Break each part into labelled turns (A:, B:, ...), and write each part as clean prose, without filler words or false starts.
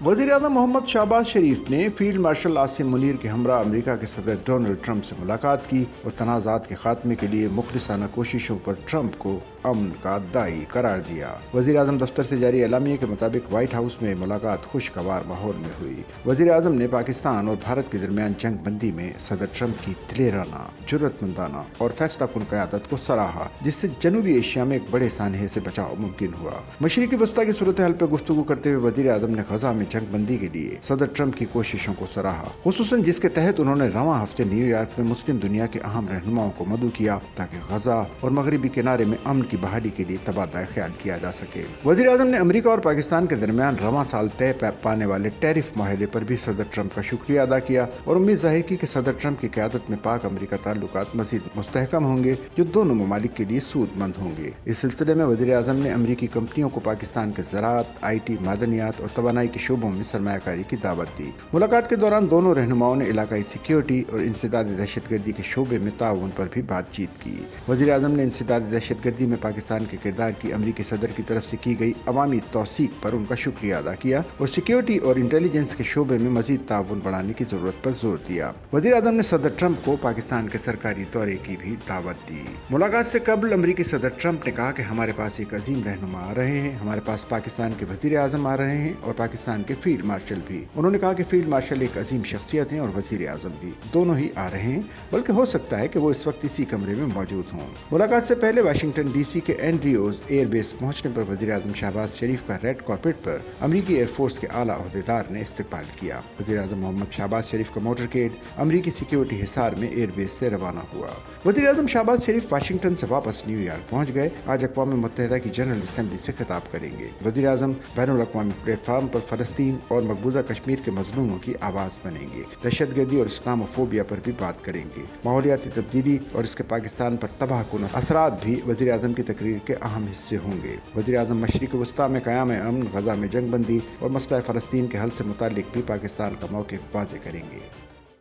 A: वज़ीर-ए-आज़म मोहम्मद शहबाज शरीफ ने field marshal Asim Munir के हमरा अमेरिका के सदर डोनाल्ड ट्रंप से मुलाकात की और तनाज़ात के खात्मे के लिए मुखलिसाना कोशिशों पर ट्रंप को अमन का दाई करार दिया। वज़ीर-ए-आज़म दफ्तर से जारी एलामिया के मुताबिक व्हाइट हाउस में मुलाकात खुशगवार माहौल में हुई। वज़ीर-ए-आज़म ने पाकिस्तान और भारत के दरमियान जंग बंदी में सदर ट्रंप की दिलेराना, जुर्रतमंदाना और फैसलाकुन क़यादत को सराहा, जिससे जनूबी एशिया में एक बड़े सानहे से बचाव मुमकिन हुआ। मशरिकी वस्ता की सूरत हाल पर गुफ्तगू करते हुए वज़ीर-ए-आज़म ने गजा में जंग बंदी के लिए सदर ट्रंप की कोशिशों को सराहा, खुसूसन जिसके तहत उन्होंने रवां हफ्ते न्यूयॉर्क में मुस्लिम दुनिया के अहम रहनुमाओं को मदऊ किया ताकि गजा और मगरबी किनारे में अमन की बहाली के लिए तबादला ख्याल किया जा सके। वज़ीर-ए-आज़म ने अमेरिका और पाकिस्तान के दरमियान रवां साल तय पाने वाले टैरिफ माहदे पर भी सदर ट्रंप का शुक्रिया अदा किया और उम्मीद जाहिर की कि सदर ट्रंप की क़यादत में पाक अमेरिका ताल्लुकात मज़ीद मुस्तहकम होंगे जो दोनों ममालिक के लिए सूदमंद होंगे। इस सिलसिले में वज़ीर-ए-आज़म ने अमेरिकी कंपनियों को पाकिस्तान के ज़राअत, IT, मादनियात और तवानाई के शोबों में सरमायाकारी की दावत दी। मुलाकात के दौरान दोनों रहनुमाओं ने इलाकाई सिक्योरिटी और इंसदादी दहशतगर्दी के शोबे में ताउन पर भी बातचीत की। वज़ीर-ए-आज़म ने इंसदादी दहशतगर्दी में पाकिस्तान के किरदार की अमेरिकी सदर की तरफ से की गई अवामी तौसीक पर उनका शुक्रिया अदा किया और सिक्योरिटी और इंटेलिजेंस के शोबे में मजीद ताउन बढ़ाने की जरूरत पर जोर दिया। वज़ीर-ए-आज़म ने सदर ट्रंप को पाकिस्तान के सरकारी दौरे की भी दावत दी। मुलाकात से कबल अमेरिकी सदर ट्रंप ने कहा कि हमारे पास एक अजीम रहनुमा आ रहे हैं, हमारे पास पाकिस्तान के वज़ीर-ए-आज़म आ रहे हैं और पाकिस्तान के फील्ड मार्शल भी। उन्होंने कहा कि फील्ड मार्शल एक अजीम शख्सियत हैं और वज़ीर-ए-आज़म भी, दोनों ही आ रहे हैं, बल्कि हो सकता है कि वो इस वक्त इसी कमरे में मौजूद हों। मुलाकात से पहले वाशिंगटन DC के एंड्रियोज एयरबेस पहुंचने पर वज़ीर-ए-आज़म शहबाज शरीफ का रेड कार्पेट पर अमेरिकी एयरफोर्स के आला ओहदेदार ने इस्तकबाल किया। वज़ीर-ए-आज़म मोहम्मद शहबाज शरीफ का मोटरकेड अमेरिकी सिक्योरिटी हिसार में एयरबेस से रवाना हुआ। वज़ीर-ए-आज़म शहबाज शरीफ वाशिंगटन से वापस न्यूयॉर्क पहुंच गए। आज अक़वाम मुत्तहिदा की जनरल असेंबली से खिताब करेंगे। वज़ीर-ए-आज़म बैनुल-अक़वामी प्लेटफार्म पर फ़लस्तीन और मकबूजा कश्मीर के मज़लूमों की आवाज़ बनेंगे। दहशतगर्दी और इस्लामोफोबिया पर भी बात करेंगे। माहौलियाती तब्दीली और इसके पाकिस्तान पर तबाहकुन असरात भी वज़ीर-ए-आज़म की तकरीर के अहम हिस्से होंगे। वज़ीर-ए-आज़म मशरिक़ वस्ता में क़याम अमन, गजा में जंग बंदी और मसला फ़लस्तीन के हल से मुतालिक भी पाकिस्तान का मौक़िफ़ वाज़ेह करेंगे।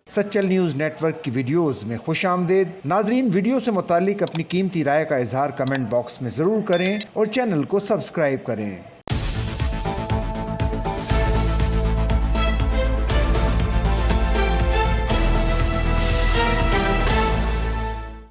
B: सच्चल न्यूज़ नेटवर्क की वीडियोज़ में खुशामदीद। नाजरीन, वीडियो से मुतालिक अपनी कीमती राय का इजहार कमेंट बॉक्स में ज़रूर करें और चैनल को सब्सक्राइब करें।